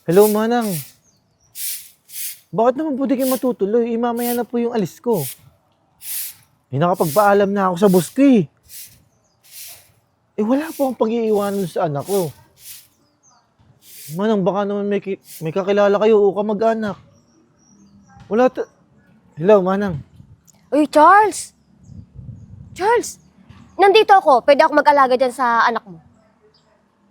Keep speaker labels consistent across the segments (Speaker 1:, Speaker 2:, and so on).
Speaker 1: Hello, Manang. Bakit naman po di kayo matutuloy? Mamaya na po yung alis ko. Nakapagpaalam na ako sa boss ko eh. Wala po akong pag-iiwanan sa anak ko. Manang, baka naman may kakilala kayo o kamag-anak. Hello, Manang.
Speaker 2: Uy, Charles! Charles! Nandito ako. Pwede ako mag-alaga dyan sa anak mo.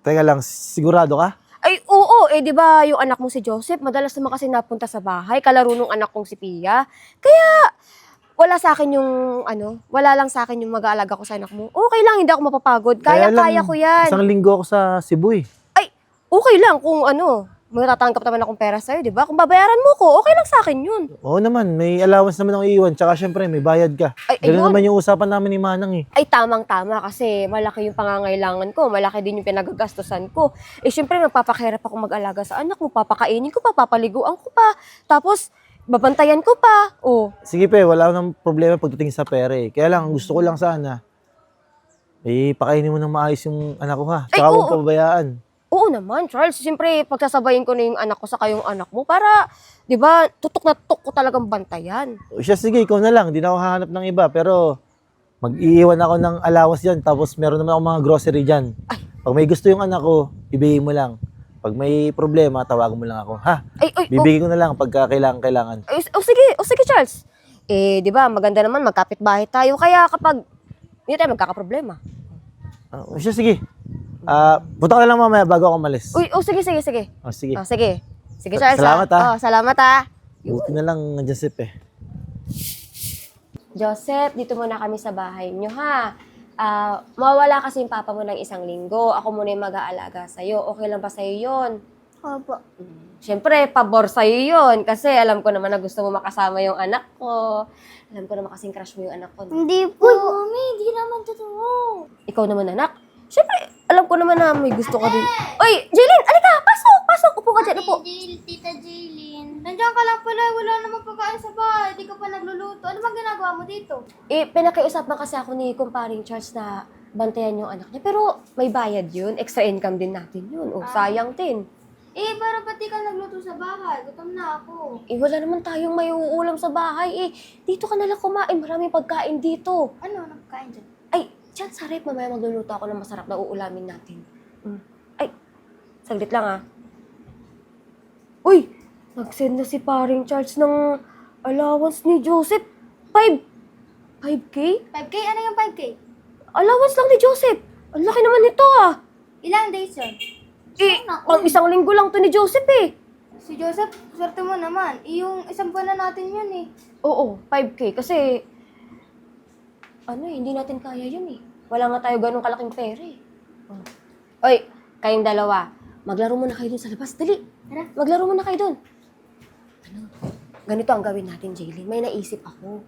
Speaker 1: Teka lang, sigurado ka?
Speaker 2: Ay, oo. Di ba yung anak mo si Joseph, madalas naman kasi napunta sa bahay, kalaro nung anak kong si Pia. Kaya, wala sa akin yung, wala lang sa akin yung mag-aalaga ko sa anak mo. Okay lang, hindi ako mapapagod. Kaya ko yan.
Speaker 1: Isang linggo ako sa Cebu eh.
Speaker 2: Ay, okay lang kung matatanggap naman akong pera sa'yo, di ba? Kung babayaran mo ko, okay lang sa akin yun.
Speaker 1: Oo naman, may allowance naman akong iiwan. Tsaka syempre, may bayad ka.
Speaker 2: Ay,
Speaker 1: Ganun
Speaker 2: ayun.
Speaker 1: naman yung usapan namin ni Manang eh.
Speaker 2: Ay, tamang-tama kasi malaki yung pangangailangan ko, malaki din yung pinagagastusan ko. Syempre, magpapakahirap ako mag-alaga sa anak mo, papakainin ko pa, papaliguan ko pa, tapos babantayan ko pa.
Speaker 1: Sige pe, wala nang problema pagdating sa pera eh. Kaya lang, gusto ko lang sana, pakainin mo ng maayos yung anak ko ha. Tsaka
Speaker 2: Ay,
Speaker 1: huwag
Speaker 2: oo.
Speaker 1: pabayaan.
Speaker 2: Oo naman, Charles. Siyempre, pagsasabayin ko na yung anak ko sa kayong anak mo para, di ba, tutok na tutok ko talagang bantayan.
Speaker 1: O siya, sige, ikaw na lang. Hindi na ako hahanap ng iba. Pero, mag-iiwan ako ng allowance dyan. Tapos, meron naman ako mga grocery dyan. Pag may gusto yung anak ko, ibigay mo lang. Pag may problema, tawagan mo lang ako. Ha? Bibigay ko na lang pagka kailangan.
Speaker 2: Sige, Charles. Di ba, maganda naman, magkapit-bahay tayo. Kaya kapag hindi tayo magkakaproblema.
Speaker 1: O siya, sige. Punta ka na lang mamaya bago ako malis.
Speaker 2: Sige.
Speaker 1: O, sige.
Speaker 2: Sige, Charles.
Speaker 1: Salamat, ha?
Speaker 2: Salamat, ha.
Speaker 1: Buti na lang, Joseph eh.
Speaker 2: Joseph, dito muna kami sa bahay nyo, ha? Mawala kasi yung papa mo ng isang linggo. Ako muna yung mag-aalaga sa'yo. Okay lang ba sa'yo yun?
Speaker 3: Opo.
Speaker 2: Siyempre, pabor sa'yo yun. Kasi alam ko naman na gusto mo makasama yung anak ko. Alam ko naman kasing crush mo yung anak ko. No?
Speaker 3: Hindi po. Mami, hindi naman totoo.
Speaker 2: Ikaw naman, anak. Siyempre, alam ko naman na may gusto ka din. Uy, Jaylin, alika! Pasok! Upo ka dyan, upo.
Speaker 3: Tita Jaylin. Nandiyan ka lang pala. Wala namang pagkain sa bahay. Di ka pa nagluluto. Ano bang ginagawa mo dito?
Speaker 2: Pinakiusapan kasi ako ni kumparing Charles na bantayan yung anak niya. Pero may bayad yun. Extra income din natin yun. Sayang din.
Speaker 3: Pero pati ka nagluto sa bahay. Gutom na ako.
Speaker 2: Wala naman tayong may uulam sa bahay. Dito ka nalang kumain. Maraming pagkain dito.
Speaker 3: Ano? Nagkain dyan?
Speaker 2: Diyan sa rep, mamaya magluluto ako ng masarap na uulamin natin. Saglit lang ah. Uy! Nag-send na si paring Charles ng allowance ni Joseph. 5K?
Speaker 3: 5K? Ano yung 5K?
Speaker 2: Allowance lang ni Joseph. Ang laki naman nito ah.
Speaker 3: Ilang days yun?
Speaker 2: Pang isang linggo lang to ni Joseph eh.
Speaker 3: Si Joseph, swerte mo naman. Yung isang buwan na natin yun eh.
Speaker 2: Oo, 5K. Kasi, hindi natin kaya yun eh. Wala nga tayo ganun kalaking pera eh. Oy, kayong dalawa, maglaro muna kayo dun sa labas. Dali, tara, maglaro muna kayo dun. Ganito ang gawin natin, Jaylin. May naisip ako.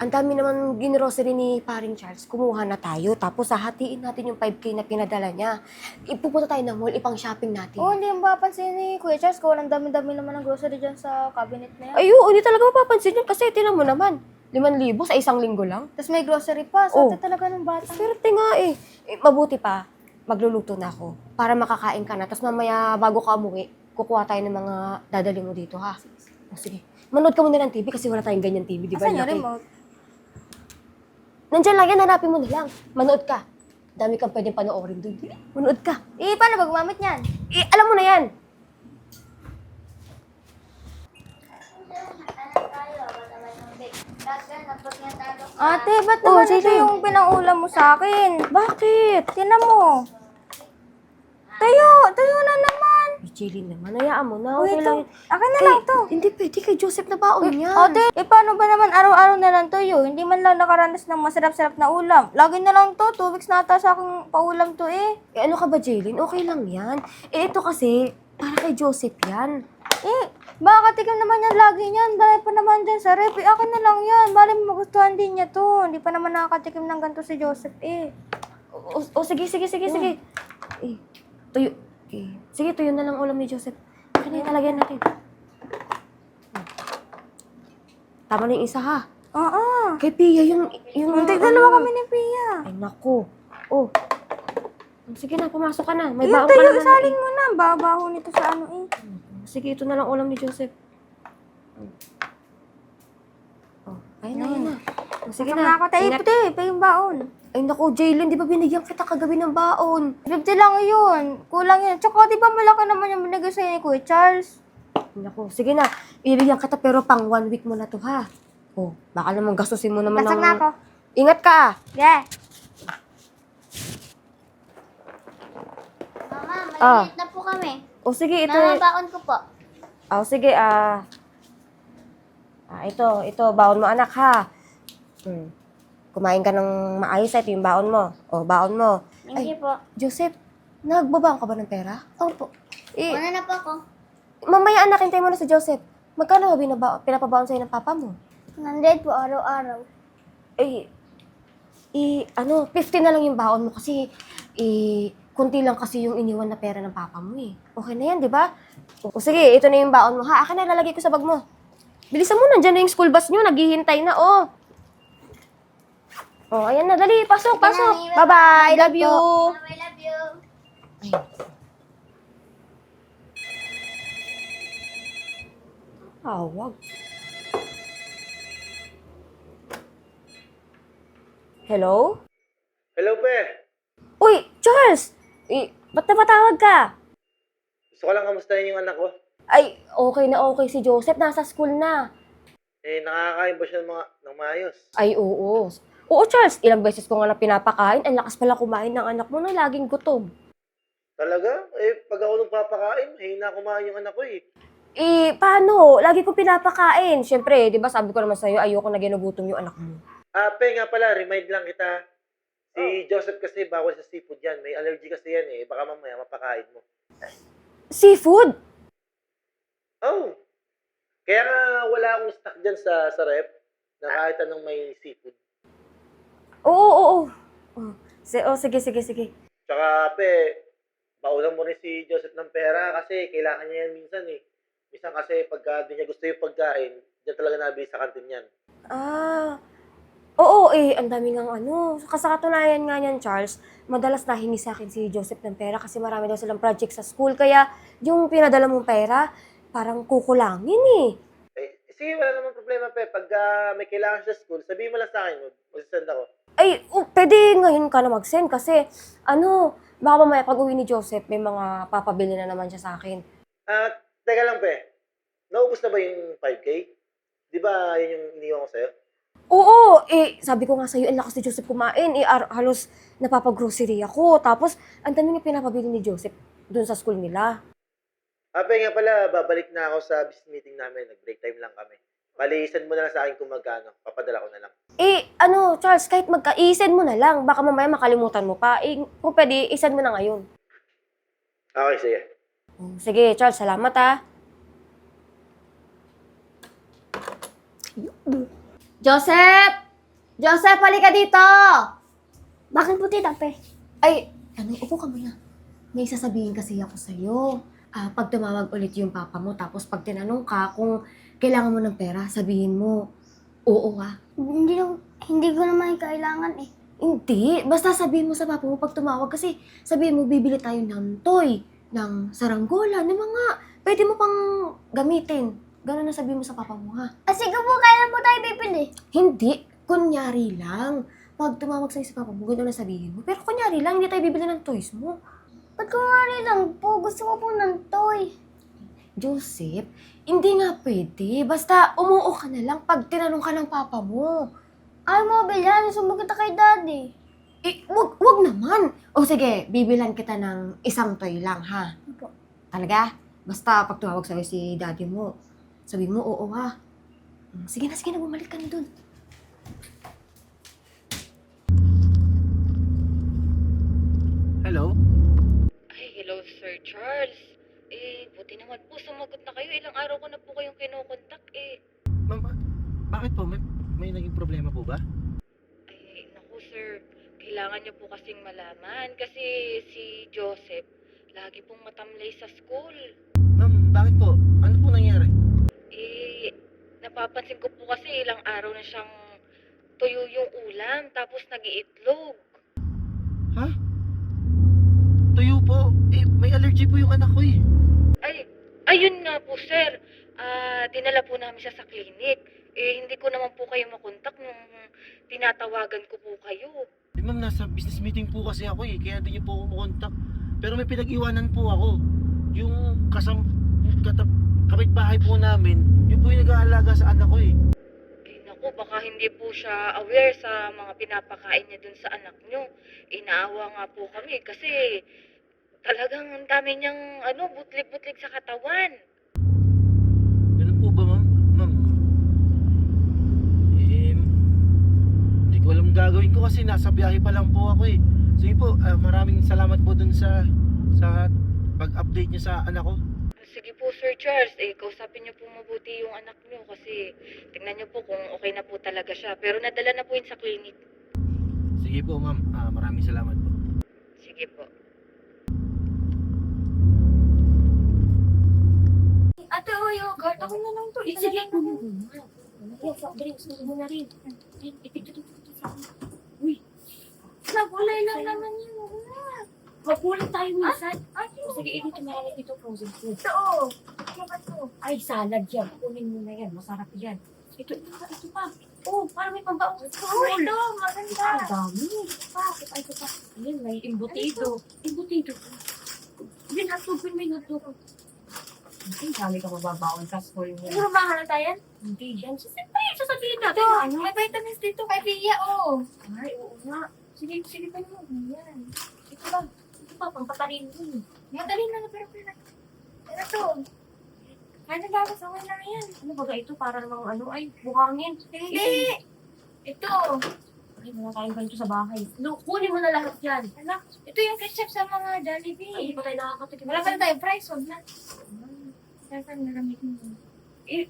Speaker 2: Ang dami naman ginrocery ni paring Charles. Kumuha na tayo. Tapos hahatiin natin yung 5K na pinadala niya. Ipupunta tayo ng mall, ipang shopping natin.
Speaker 3: Hindi yung mapapansin ni Kuya Charles kung ang dami-dami naman ng grocery dyan sa cabinet na yan.
Speaker 2: Hindi talaga mapapansin yun kasi tinan mo naman. 5,000 sa isang linggo lang.
Speaker 3: Tapos may grocery pa. Swerte talaga ng bata.
Speaker 2: Swerte nga eh. Mabuti pa, magluluto na ako para makakain ka na. Tapos mamaya, bago ka umuwi, kukuha tayo ng mga dadali mo dito, ha? Sige. Manood ka muna ng TV kasi wala tayong ganyan TV, di ba?
Speaker 3: Asan yung
Speaker 2: Laki.
Speaker 3: remote?
Speaker 2: Nandyan lang yan, hanapin mo na lang. Manood ka. Dami kang pwedeng panoorin doon. Manood ka.
Speaker 3: Paano ba gumamit niyan?
Speaker 2: Alam mo na yan.
Speaker 3: Ate, ba't naman ito yung pinaulam mo sa akin?
Speaker 2: Bakit?
Speaker 3: Tinan mo. Tayo na naman.
Speaker 2: Jaylin naman, hayaan mo na.
Speaker 3: Uy,
Speaker 2: Okay
Speaker 3: ito.
Speaker 2: lang.
Speaker 3: Akin na lang to.
Speaker 2: Hindi pwede kay Joseph na baon yan.
Speaker 3: Ate, paano ba naman araw-araw na lang tuyo? Hindi man lang nakaranas ng masarap-sarap na ulam. Lagi na lang to. 2 weeks na ata sa aking paulam to eh.
Speaker 2: Ano ka ba, Jaylin? Okay lang yan. Ito kasi, para kay Joseph yan.
Speaker 3: Baka tikim naman yan lagi niyan. Dahil pa naman dyan sa rep. Akin na lang yan. Bali magustuhan din niya to. Hindi pa naman nakakatikim ng ganito si Joseph eh.
Speaker 2: Sige. Tuyo. Sige, tuyo na lang ulam ni Joseph. Akin na yung talagyan natin. Tama na yung isa ha.
Speaker 3: Oo.
Speaker 2: Kay Pia, yung...
Speaker 3: Dalawa kami ni Pia.
Speaker 2: Ay, naku. Oh, Sige na, pumasok ka na. May
Speaker 3: Yung
Speaker 2: baon ka
Speaker 3: tayo,
Speaker 2: naman.
Speaker 3: isalin mo na. Babaho nito sa ano eh.
Speaker 2: Sige, ito na lang ulam ni Joseph. Oh, ayun na, ayun na. Sige
Speaker 3: Sige na ako. Tayo,
Speaker 2: Ingat.
Speaker 3: puti. Pa yung baon.
Speaker 2: Ay naku, Jaylin, di ba binigyan kita kagabi ng baon?
Speaker 3: 50 lang yun. Kulang yun. Tsaka di ba malaki naman yung binigay sa'yo ni Kuya Charles?
Speaker 2: Naku, sige na. Ibigyan kita pero pang 1 week mo na to, ha? Oh, baka naman gastusin mo naman
Speaker 3: Pasok na ako.
Speaker 2: Ingat ka, ah.
Speaker 3: Yeah.
Speaker 4: Mama,
Speaker 2: Ah.
Speaker 4: maliliit na po kami.
Speaker 2: O sige, ito.
Speaker 4: Baon ko po.
Speaker 2: Sige, ito, baon mo anak, ha? Kumain ka ng maayos, ito yung baon mo. O, baon mo.
Speaker 4: Thank you po.
Speaker 2: Joseph, nagbabaon ka ba ng pera?
Speaker 4: Opo.
Speaker 2: Eh,
Speaker 4: Una na po ako.
Speaker 2: mamaya anak, hintay mo na si Joseph. Magkano ba pinapabaon sa'yo ng papa mo?
Speaker 4: 100 po araw-araw.
Speaker 2: Eh, 50 na lang yung baon mo kasi, kunti lang kasi yung iniwan na pera ng papa mo eh. Okay na yan, di ba? O sige, ito na yung baon mo ha. Akin na, lalagay ko sa bag mo. Bilisan mo, nandyan na yung school bus nyo, naghihintay na, oh. Oh, ayan na, dali, pasok, pasok.
Speaker 4: na,
Speaker 2: Bye-bye, love you.
Speaker 4: Mama, I love you.
Speaker 2: Tawag. Hello?
Speaker 1: Hello, pe.
Speaker 2: Uy, Charles! Ba't napatawag ka?
Speaker 1: Gusto ko lang kamustahin yung anak ko.
Speaker 2: Ay, okay na okay si Joseph. Nasa school na.
Speaker 1: Nakakain ba siya ng maayos?
Speaker 2: Ay, oo. Oo, Charles. Ilang beses ko nga na pinapakain. Ang lakas pala kumain ng anak mo na laging gutom.
Speaker 1: Talaga? Pag ako nung papakain, hina kumain yung anak ko eh.
Speaker 2: Paano? Lagi ko pinapakain. Siyempre, di ba sabi ko naman sa'yo, ayoko na ginugutom yung anak mo.
Speaker 1: Pe nga pala, remind lang kita. Si Joseph kasi bawal sa seafood yan. May allergy kasi yan eh. Baka mamaya mapakain mo.
Speaker 2: Seafood?
Speaker 1: Oh! Kaya nga wala akong stock dyan sa ref na kahit anong may seafood.
Speaker 2: Oo. Sige.
Speaker 1: Tsaka, pe, baunan mo rin si Joseph ng pera kasi kailangan niya yan minsan eh. Minsan kasi pagka di niya gusto yung pagkain, diyan talaga nabili sa kantin yan.
Speaker 2: Oo, ang dami ngang sa katunayan nga niyan, Charles, madalas nahingi sa akin si Joseph ng pera kasi marami daw silang project sa school. Kaya yung pinadala mong pera, parang kukulangin eh.
Speaker 1: Sige, wala namang problema, pe. Pagka may kailangan sa school, sabihin mo lang sa akin, mag-send ako.
Speaker 2: Pwede ngayon ka na mag-send kasi, baka mamaya pag uwi ni Joseph, may mga papabili na naman siya sa akin.
Speaker 1: Teka lang, pe. Naubos na ba yung 5K? Di ba yun yung iniwan ko sa'yo?
Speaker 2: Oo, sabi ko nga sa'yo, ang lakas ni Joseph kumain, halos napapag-grocery ako. Tapos, ang dami nga pinapabili ni Joseph dun sa school nila.
Speaker 1: Pe, nga pala, babalik na ako sa business meeting namin. Nag-break time lang kami. Bali, send mo na lang sa akin kung magkano. Papadala ko na lang.
Speaker 2: Charles, kahit i-send mo na lang, baka mamaya makalimutan mo pa. Kung pwede, i-send mo na ngayon.
Speaker 1: Okay, sige.
Speaker 2: Sige, Charles, salamat ah. Joseph! Joseph, halika dito!
Speaker 4: Bakit po, tita Pe?
Speaker 2: Upo ka muna. May sasabihin kasi ako sa'yo. Pag tumawag ulit yung papa mo, tapos pag tinanong ka kung kailangan mo ng pera, sabihin mo, oo ah.
Speaker 4: Hindi ko naman kailangan eh.
Speaker 2: Hindi. Basta sabihin mo sa papa mo pag tumawag kasi sabihin mo bibili tayo ng toy, ng saranggola, ng mga pwede mo pang gamitin. Ganun na sabihin mo sa papa mo ha.
Speaker 4: Sige po, kailan po tayo bibili?
Speaker 2: Hindi. Kunyari lang. Pag tumawag sa'yo sa papa mo, ganun na sabihin mo. Pero kunyari lang, hindi tayo bibili ng toys mo.
Speaker 4: Ba't kumari lang po? Gusto ko po ng toy.
Speaker 2: Joseph, hindi nga pwede. Basta umuo ka na lang pag tinanong ka ng papa mo.
Speaker 4: Ay, mo bilhan. Sumbag kita kay daddy.
Speaker 2: Wag naman. O sige, bibilan kita ng isang toy lang, ha?
Speaker 4: Opo.
Speaker 2: Talaga? Basta pag tumawag sa'yo si daddy mo, sabi mo, oo ha. Sige na, bumalik ka na dun.
Speaker 1: Hello?
Speaker 5: Hello, Sir Charles. Buti naman po sumagot na kayo. Ilang araw ko na po kayong kinokontak
Speaker 1: Ma'am, bakit po? May naging problema po ba?
Speaker 5: Naku, sir. Kailangan niyo po kasing malaman kasi si Joseph lagi pong matamlay sa school.
Speaker 1: Ma'am, bakit po? Ano po nangyari?
Speaker 5: Napapansin ko po kasi ilang araw na siyang tuyo yung ulam tapos nag-iitlog.
Speaker 1: Ha? Tuyo po. May allergy po yung anak ko eh.
Speaker 5: Ay, ayun nga po, sir. Dinala po namin siya sa clinic. Hindi ko naman po kayo makontak nung tinatawagan ko po kayo.
Speaker 1: Ma'am, nasa business meeting po kasi ako eh. Kaya di niyo po ako makontak. Pero may pinag-iwanan po ako. Yung kapitbahay po namin, yun po yung nag-aalaga sa anak ko eh.
Speaker 5: Naku, baka hindi po siya aware sa mga pinapakain niya dun sa anak niyo. Inaawa nga po kami kasi talagang ang dami niyang butlig-butlig sa katawan.
Speaker 1: Ganun po ba, ma'am? Ma'am, hindi ko alam gagawin ko kasi nasa biyahe pa lang po ako eh. Sige po, maraming salamat po dun sa pag-update niyo sa anak ko.
Speaker 5: Sige po, Sir Charles, kausapin niyo po mabuti yung anak niyo kasi tingnan niyo po kung okay na po talaga siya. Pero nadala na po yun sa clinic.
Speaker 1: Sige po, ma'am. Maraming salamat po.
Speaker 5: Sige po.
Speaker 3: Ate, yogurt. Ako na lang to.
Speaker 2: Sige, soft drinks, mo na rin. Uy,
Speaker 3: Nagulay lang naman yun.
Speaker 2: mapulit tayo minsan.
Speaker 3: Ay,
Speaker 2: Sige, dito meron dito frozen food.
Speaker 3: ito. Ano ba to?
Speaker 2: Ay, salad yan. Kunin mo na yan. Masarap yan. Ito pa. Oh, parang may pambaon.
Speaker 3: Oh, ito. Maganda.
Speaker 2: Ang dami. Ito pa. Ayun, may imbutido. Imbutido. Yan, hotdog. May hotdog. Ay, dami ka mababaon. Kaspol mo.
Speaker 3: Siguro mahalata yan?
Speaker 2: Hindi yan. Sasabihin natin.
Speaker 3: Ito,
Speaker 2: Ano?
Speaker 3: may vitamins dito kay Pia, oh.
Speaker 2: Ay, oo nga. Sige pa mo. Yan. Ito lang. Ito pa, pampatalin mo.
Speaker 3: Madali na, pero ano to? Ano dapat sa wala yan?
Speaker 2: Ano ba ito? Para namang ay, buhangin.
Speaker 3: Hindi. Ito.
Speaker 2: Ay, wala tayong ganito sa bahay. No, kunin mo na lahat yan.
Speaker 3: Ano? Ito yung ketchup sa mga
Speaker 2: Ay,
Speaker 3: Jollibee.
Speaker 2: hindi pa tayo nakakatikim.
Speaker 3: Wala pa na tayong fries, wag na. Saan naramit mo?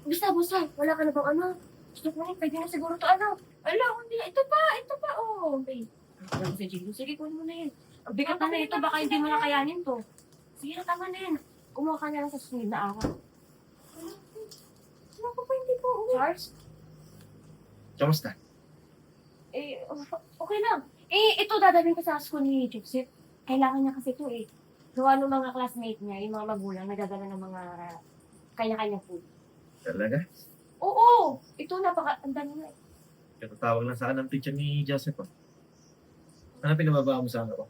Speaker 2: Basta. Wala ka na bang Gusto ko rin, pwede na siguro to
Speaker 3: Wala, hindi. Ito pa, oh.
Speaker 2: Okay. Alam ko si Jigo. Sige, kunin mo na yan. Ang bigat na ito, baka hindi mo na kayanin to. Sige na, tama na yan. Kumuha ka na lang sa susunod na araw.
Speaker 3: Ano ko pa hindi po?
Speaker 2: Charles?
Speaker 1: Kamusta?
Speaker 2: Okay lang. Ito dadalhin ko sa school ni Joseph. Kailangan niya kasi ito Gawa ng mga classmate niya, yung mga magulang, nagdadala ng mga kanya-kanya food.
Speaker 1: Talaga?
Speaker 2: Oo! Ito, ang dami na
Speaker 1: Katatawag lang sa akin ng teacher ni Joseph. Ano pinababa mo sa anak ko?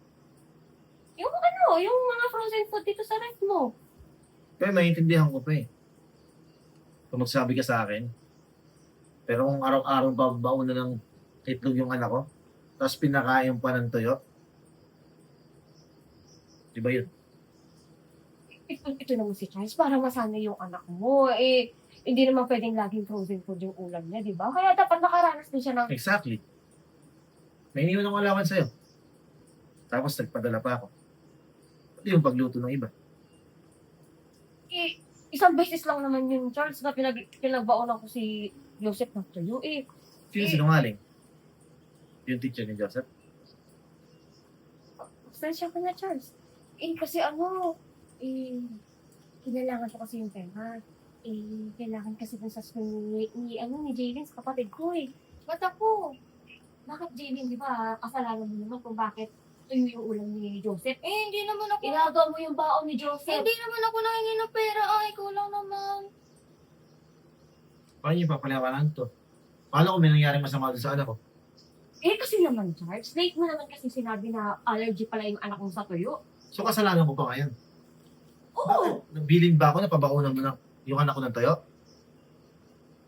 Speaker 2: Yung mga frozen food dito sa ref mo.
Speaker 1: Kaya maintindihan ko pa eh. Kung magsabi ka sa akin. Pero kung araw-araw babaon na ng itlog yung anak ko, tapos pinakain pa ng toyo, di ba yun?
Speaker 2: Ito naman si Charles, para masanay yung anak mo. Hindi naman pwedeng laging frozen food yung ulam niya, di ba? Kaya dapat nakaranas din siya ng...
Speaker 1: Exactly. May iniwan akong alawan sa'yo. Tapos nagpadala pa ako. Pati yung pagluto ng iba.
Speaker 2: Isang beses lang naman yung Charles na pinagbaonan ko si Joseph ng tuyo.
Speaker 1: Sino sinungaling? Yung teacher ni Joseph?
Speaker 2: Sensya ko na, Charles. Kasi kailangan ko kasi yung pera. Kailangan kasi dun sa school ni Jalen, sa kapatid ko
Speaker 3: Ba't ako?
Speaker 2: Bakit Jalen, di ba? Kasalanan mo naman kung bakit tuyo yung ulam ni Joseph.
Speaker 3: Hindi naman ako.
Speaker 2: Inagaw mo yung baon ni Joseph.
Speaker 3: Hindi naman ako nangingi ng pera. Ay, kulang naman.
Speaker 1: Paano niyo papalawanan to? Paano kung may nangyaring masama doon sa anak ko?
Speaker 2: Kasi naman, Charles, late mo naman kasi sinabi na allergy pala yung anak mo sa tuyo.
Speaker 1: So kasalanan ko pa ngayon.
Speaker 2: Oo!
Speaker 1: Bakit? Nabilin ba ako na pabakunan mo ng yung anak ko ng toyo?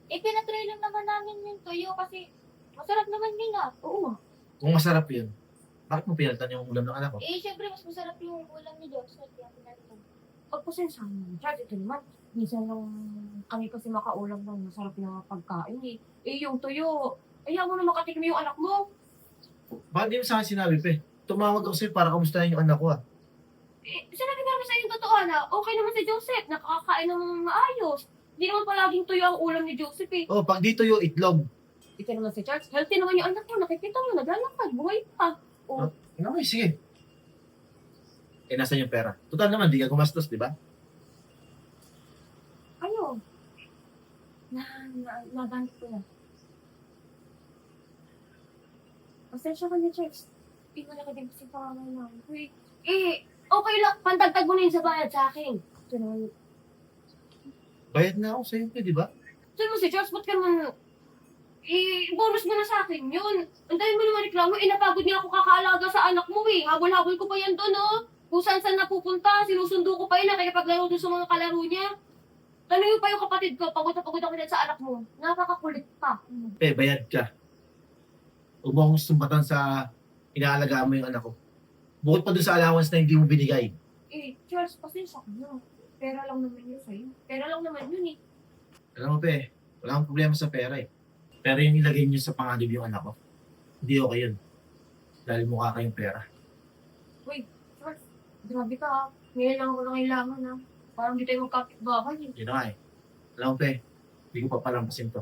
Speaker 3: Pinatry lang naman namin yung tuyo kasi masarap naman yun ah.
Speaker 2: Oo.
Speaker 1: Kung masarap yun, bakit mo pinalitan yung ulam ng anak ko?
Speaker 3: Syempre mas masarap yung ulam ni Joseph. Kaya pinatry.
Speaker 2: Pagpasensya mo, Charles, ito naman. Minsan lang kami kasi makaulam ng masarap na pagkain yung tuyo, ayaw mo na makatikim yung anak mo.
Speaker 1: Bakit di mo sa akin sinabi, pe? Tumawag ako sa'yo para kamustahin yung anak ko, ah.
Speaker 2: Sinabi ko naman sa yung totoo na okay naman si Joseph, nakakakain ng maayos. Hindi naman palaging tuyo ang ulam ni Joseph
Speaker 1: Oh, pag dito yung itlog.
Speaker 2: Ito naman si Charles, healthy naman yung anak mo, nakikita mo, naglalakad, buhay pa.
Speaker 1: Okay, sige. Nasaan yung pera? Total naman, di ka gumastos, di ba?
Speaker 2: Ano? Nagamit ko na. Pasensya ka na, Charles. Hindi mo na ka din kasi pangalan namin. Okay lang, pandagdag mo na yun sa bayad sa akin.
Speaker 1: Bayad na ako sa'yo, di ba?
Speaker 2: Saan mo si Charles, ba't ka naman... bonus mo na sa akin yun. Ang dahil mo naman reklamo, napagod niya ako kakaalaga sa anak mo eh. Habol-habol ko pa yan doon, oh. Kung saan napupunta, sinusundo ko pa yun, nakikipaglaro doon sa mga kalaro niya. Tanungin pa yung kapatid ko, pagod na pagod ako dyan sa anak mo. Nakakakulit pa.
Speaker 1: Bayad ka. Huwag mo akong sumbatan sa inaalagaan mo yung anak ko. Bukod pa dun sa allowance na hindi mo binigay.
Speaker 2: Charles, pasensya ka na. Pera lang naman yun sa'yo. Pera lang naman yun eh.
Speaker 1: Alam mo, wala akong problema sa pera eh. Pero yung ilagay niyo sa panganib yung anak ko, hindi okay yun. Dahil mukha kayong pera.
Speaker 2: Charles, grabe ka ha. Ngayon lang ako nangailangan ha. Parang di tayo magkakitbakan eh.
Speaker 1: Yun na nga eh. Alam mo, hindi ko pa palampasin to.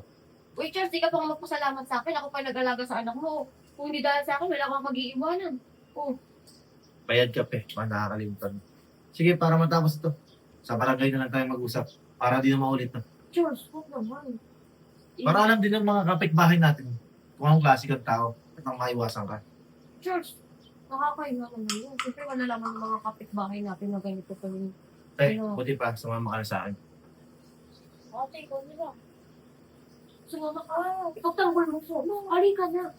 Speaker 2: Uy, Charles, di ka pa magpasalamat sa akin. Ako pa nag-alaga sa anak mo. Kung hindi dahil sa akin, wala kang mag-iiwanan.
Speaker 1: Bayad ka, baka nakakalimutan. Sige, para matapos ito, sa barangay na lang tayo mag-usap. Para di na maulit na.
Speaker 2: Charles, huwag naman.
Speaker 1: Para alam din ng mga kapitbahay natin kung anong klase kang tao at nang maiwasan ka.
Speaker 2: Charles, nakakahinga naman yun. Siyempre, wala naman ng mga kapitbahay natin na ganito pa rin.
Speaker 1: Buti pa, sumama ka na sa akin.
Speaker 2: Ate, ikaw nila. Sumama ka. Ikaw tanggol mo po. Halika na.